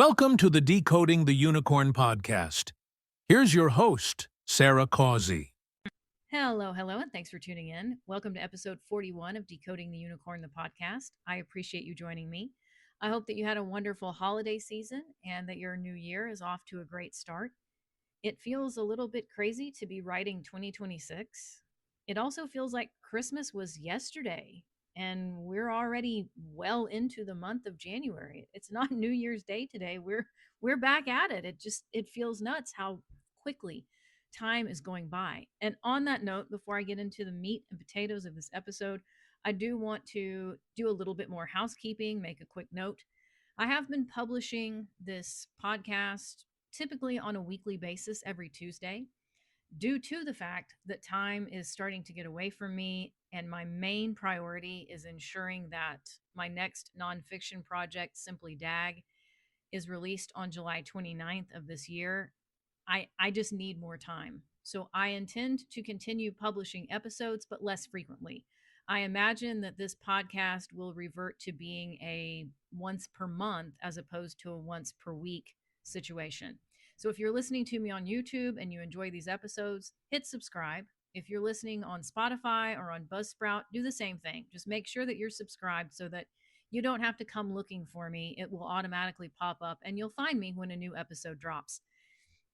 Welcome to the Decoding the Unicorn podcast. Here's your host, Sarah Causey. Hello, and thanks for tuning in. Welcome to episode 41 of Decoding the Unicorn, the podcast. I appreciate you joining me. I hope that you had a wonderful holiday season and that your new year is off to a great start. It feels a little bit crazy to be writing 2026. It also feels like Christmas was yesterday and we're already well into the month of January. It's not New Year's Day today. We're back at it. It feels nuts how quickly time is going by. And on that note, before I get into the meat and potatoes of this episode, I do want to do a little bit more housekeeping, make a quick note. I have been publishing this podcast typically on a weekly basis every Tuesday due to the fact that time is starting to get away from me. And my main priority is ensuring that my next nonfiction project, Simply Dag, is released on July 29th of this year. I just need more time. So I intend to continue publishing episodes, but less frequently. I imagine that this podcast will revert to being a once per month as opposed to a once per week situation. So if you're listening to me on YouTube and you enjoy these episodes, hit subscribe. If you're listening on Spotify or on Buzzsprout, do the same thing. Just make sure that you're subscribed so that you don't have to come looking for me. It will automatically pop up and you'll find me when a new episode drops.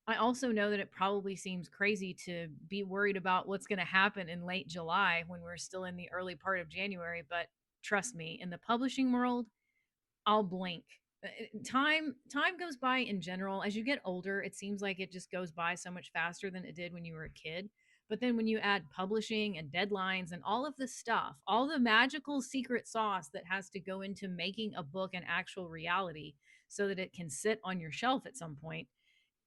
I also know that it probably seems crazy to be worried about what's going to happen in late July when we're still in the early part of January, but trust me, in the publishing world, I'll blink. Time goes by in general. As you get older, it seems like it just goes by so much faster than it did when you were a kid. But then when you add publishing and deadlines and all of this stuff, all the magical secret sauce that has to go into making a book an actual reality so that it can sit on your shelf at some point,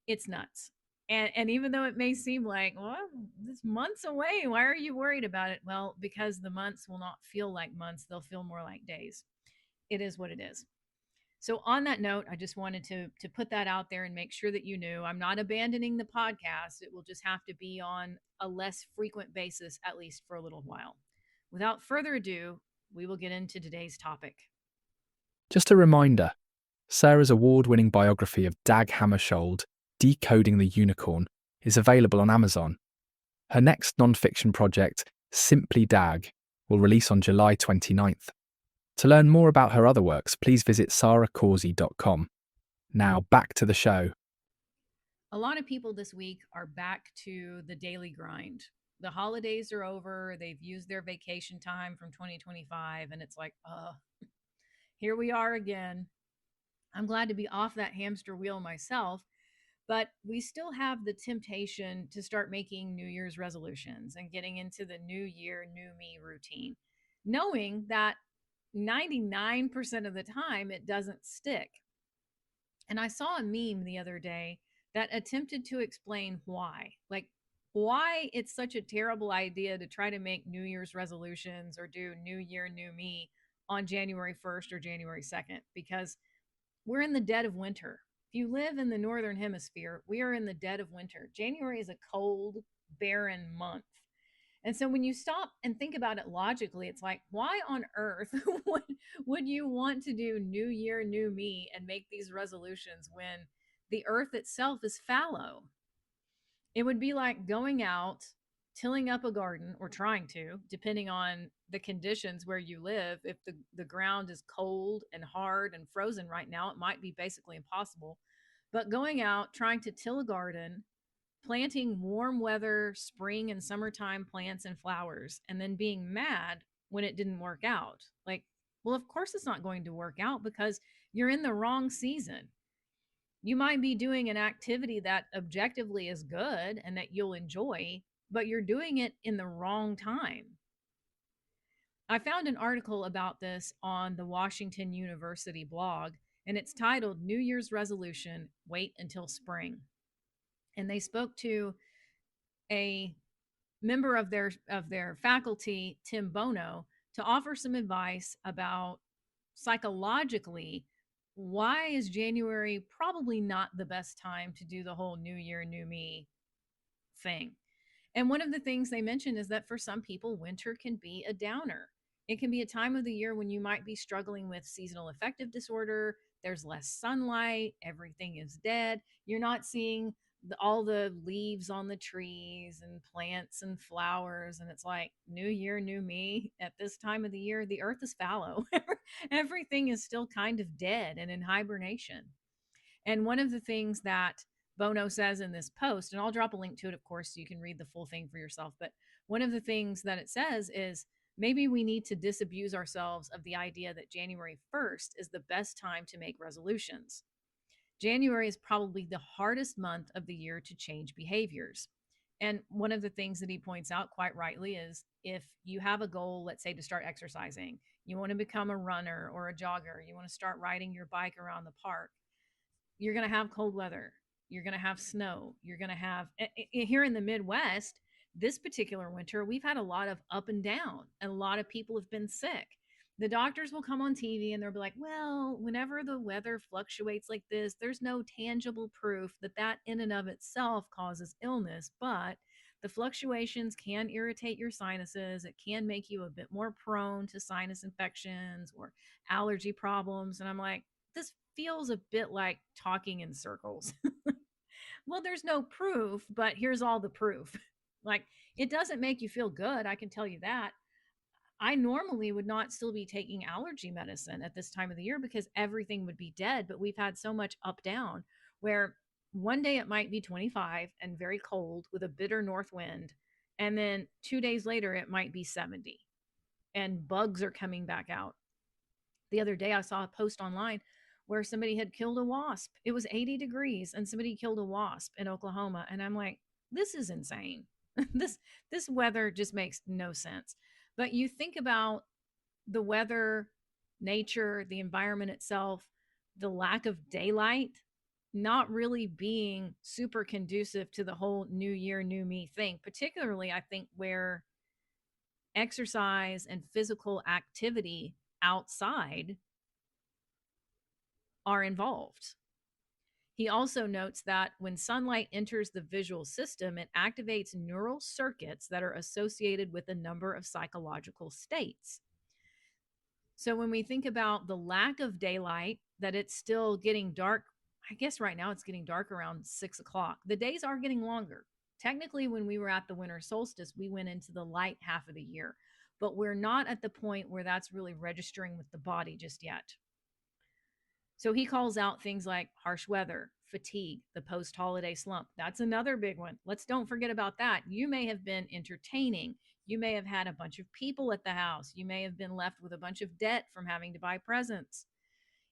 it's nuts. And even though it may seem like, well, this months away, why are you worried about it? Well, because the months will not feel like months, they'll feel more like days. It is what it is. So on that note, I just wanted to put that out there and make sure that you knew I'm not abandoning the podcast. It will just have to be on a less frequent basis, at least for a little while. Without further ado, we will get into today's topic. Just a reminder, Sarah's award-winning biography of Dag Hammarskjöld, Decoding the Unicorn, is available on Amazon. Her next non-fiction project, Simply Dag, will release on July 29th. To learn more about her other works, please visit sarahcausey.com. Now back to the show. A lot of people this week are back to the daily grind. The holidays are over. They've used their vacation time from 2025, and it's like, here we are again. I'm glad to be off that hamster wheel myself, but we still have the temptation to start making New Year's resolutions and getting into the new year, new me routine, knowing that 99% of the time it doesn't stick. And I saw a meme the other day that attempted to explain why. Like, why it's such a terrible idea to try to make New Year's resolutions or do New Year, New Me on January 1st or January 2nd, because we're in the dead of winter. If you live in the Northern Hemisphere, we are in the dead of winter. January is a cold, barren month. And so when you stop and think about it logically, it's like, why on earth would you want to do New Year, New Me and make these resolutions when the earth itself is fallow? It would be like going out, tilling up a garden, or trying to, depending on the conditions where you live. If the ground is cold and hard and frozen right now, it might be basically impossible. But going out, trying to till a garden, planting warm weather, spring and summertime plants and flowers, and then being mad when it didn't work out. Like, well, of course it's not going to work out because you're in the wrong season. You might be doing an activity that objectively is good and that you'll enjoy, but you're doing it in the wrong time. I found an article about this on the Washington University blog, and it's titled New Year's Resolution, Wait Until Spring. And they spoke to a member of their faculty, Tim Bono, to offer some advice about psychologically why is January probably not the best time to do the whole New Year, New Me thing. And one of the things they mentioned is that for some people, winter can be a downer. It can be a time of the year when you might be struggling with seasonal affective disorder, There's less sunlight. Everything is dead. You're not seeing all the leaves on the trees and plants and flowers. And it's like, new year, new me. At this time of the year, the earth is fallow. Everything is still kind of dead and in hibernation. And one of the things that Bono says in this post, and I'll drop a link to it, of course, so you can read the full thing for yourself. But one of the things that it says is maybe we need to disabuse ourselves of the idea that January 1st is the best time to make resolutions. January is probably the hardest month of the year to change behaviors. And one of the things that he points out quite rightly is if you have a goal, let's say to start exercising, you want to become a runner or a jogger, you want to start riding your bike around the park, you're going to have cold weather. You're going to have snow. You're going to have, here in the Midwest, this particular winter, we've had a lot of up and down, and a lot of people have been sick. The doctors will come on TV and they'll be like, well, whenever the weather fluctuates like this, there's no tangible proof that that in and of itself causes illness, but the fluctuations can irritate your sinuses. It can make you a bit more prone to sinus infections or allergy problems. And I'm like, this feels a bit like talking in circles. Well, there's no proof, but here's all the proof. Like, it doesn't make you feel good. I can tell you that. I normally would not still be taking allergy medicine at this time of the year because everything would be dead. But we've had so much up down where one day it might be 25 and very cold with a bitter north wind. And then 2 days later, it might be 70 and bugs are coming back out. The other day, I saw a post online where somebody had killed a wasp. It was 80 degrees and somebody killed a wasp in Oklahoma. And I'm like, this is insane. this this weather just makes no sense. But you think about the weather, nature, the environment itself, the lack of daylight not really being super conducive to the whole new year, new me thing, particularly I think where exercise and physical activity outside are involved. He also notes that when sunlight enters the visual system, it activates neural circuits that are associated with a number of psychological states. So when we think about the lack of daylight, that it's still getting dark, I guess right now it's getting dark around 6 o'clock. The days are getting longer. Technically, when we were at the winter solstice, we went into the light half of the year, but we're not at the point where that's really registering with the body just yet. So he calls out things like harsh weather, fatigue, the post holiday slump. That's another big one. Let's don't forget about that. You may have been entertaining. You may have had a bunch of people at the house. You may have been left with a bunch of debt from having to buy presents.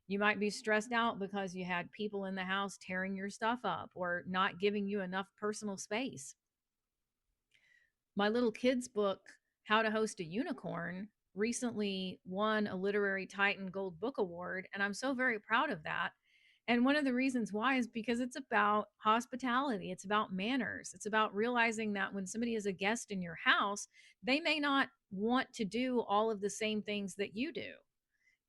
You might be stressed out because you had people in the house tearing your stuff up or not giving you enough personal space. My little kid's book, How to Host a Unicorn, recently won a Literary Titan Gold Book Award, and I'm so very proud of that. And one of the reasons why is because it's about hospitality, it's about manners, it's about realizing that when somebody is a guest in your house, they may not want to do all of the same things that you do.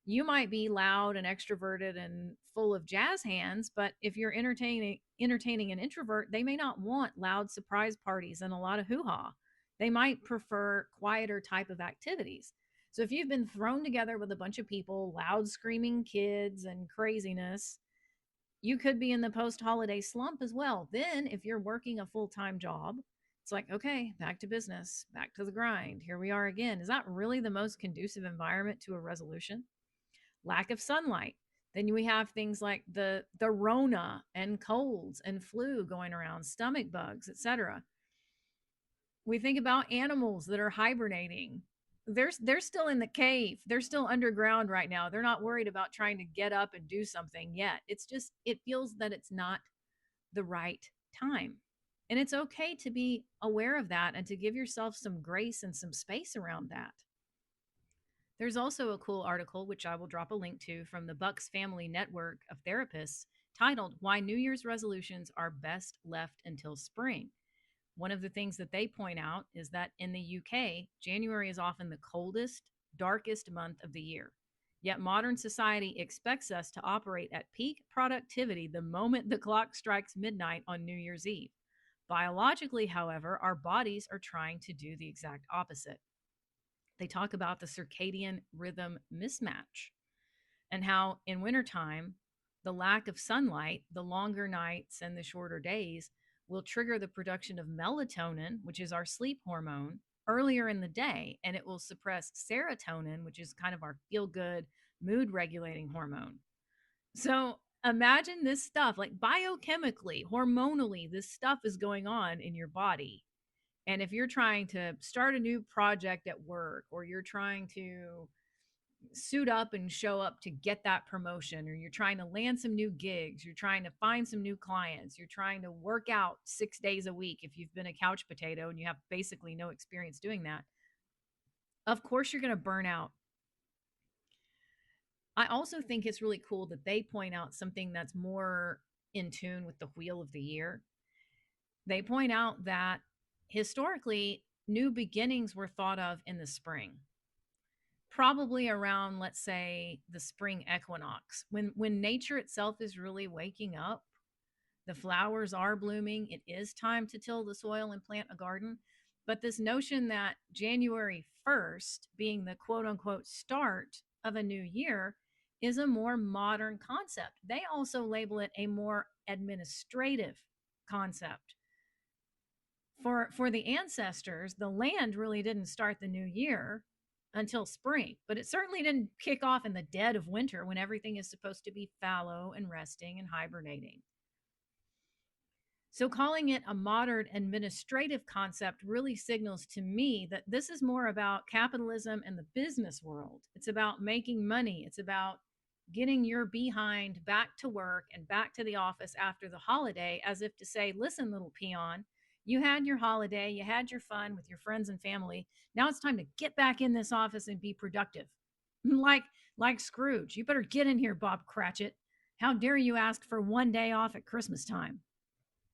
You might be loud and extroverted and full of jazz hands, but if you're entertaining an introvert, they may not want loud surprise parties and a lot of hoo-ha. They might prefer quieter type of activities. So if you've been thrown together with a bunch of people, loud screaming kids and craziness, you could be in the post-holiday slump as well. Then if you're working a full-time job, it's like, okay, back to business, back to the grind. Here we are again. Is that really the most conducive environment to a resolution? Lack of sunlight. Then we have things like the Rona and colds and flu going around, stomach bugs, etc. We think about animals that are hibernating. They're still in the cave. They're still underground right now. They're not worried about trying to get up and do something yet. It's just it feels that it's not the right time. And it's okay to be aware of that and to give yourself some grace and some space around that. There's also a cool article, which I will drop a link to, from the Bucks Family Network of Therapists titled Why New Year's Resolutions Are Best Left Until Spring. One of the things that they point out is that in the UK, January is often the coldest, darkest month of the year. Yet modern society expects us to operate at peak productivity the moment the clock strikes midnight on New Year's Eve. Biologically, however, our bodies are trying to do the exact opposite. They talk about the circadian rhythm mismatch and how in wintertime, The lack of sunlight, the longer nights and the shorter days will trigger the production of melatonin, which is our sleep hormone, earlier in the day, and it will suppress serotonin, which is kind of our feel good, mood regulating hormone. So imagine this stuff like biochemically, hormonally, this stuff is going on in your body. And if you're trying to start a new project at work, or you're trying to suit up and show up to get that promotion, or you're trying to land some new gigs, you're trying to find some new clients, you're trying to work out 6 days a week if you've been a couch potato and you have basically no experience doing that, of course you're going to burn out. I also think it's really cool that they point out something that's more in tune with the wheel of the year. They point out that historically, new beginnings were thought of in the spring, probably around, let's say, the spring equinox, when nature itself is really waking up. The flowers are blooming. It is time to till the soil and plant a garden. But this notion that January 1st being the quote unquote start of a new year is a more modern concept. They also label it a more administrative concept. For the ancestors, the land really didn't start the new year until spring, but it certainly didn't kick off in the dead of winter when everything is supposed to be fallow and resting and hibernating. So calling it a modern administrative concept really signals to me that this is more about capitalism and the business world. It's about making money. It's about getting your behind back to work and back to the office after the holiday, as if to say, listen, little peon, you had your holiday, you had your fun with your friends and family. Now it's time to get back in this office and be productive. like Scrooge, you better get in here, Bob Cratchit. How dare you ask for one day off at Christmas time?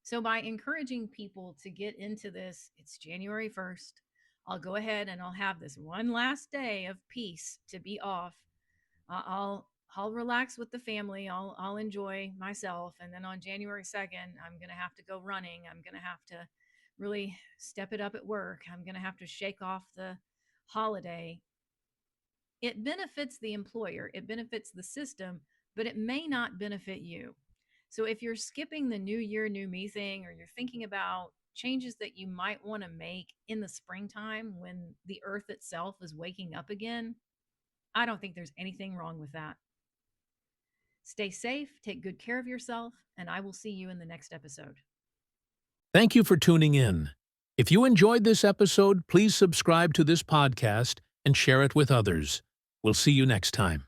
So, by encouraging people to get into this, it's January 1st. I'll go ahead and I'll have this one last day of peace to be off. I'll relax with the family. I'll enjoy myself, and then on January 2nd, I'm gonna have to go running. I'm gonna have to really step it up at work. I'm gonna have to shake off the holiday. It benefits the employer. It benefits the system, but it may not benefit you. So if you're skipping the new year, new me thing, or you're thinking about changes that you might want to make in the springtime when the earth itself is waking up again, I don't think there's anything wrong with that. Stay safe, take good care of yourself, and I will see you in the next episode. Thank you for tuning in. If you enjoyed this episode, please subscribe to this podcast and share it with others. We'll see you next time.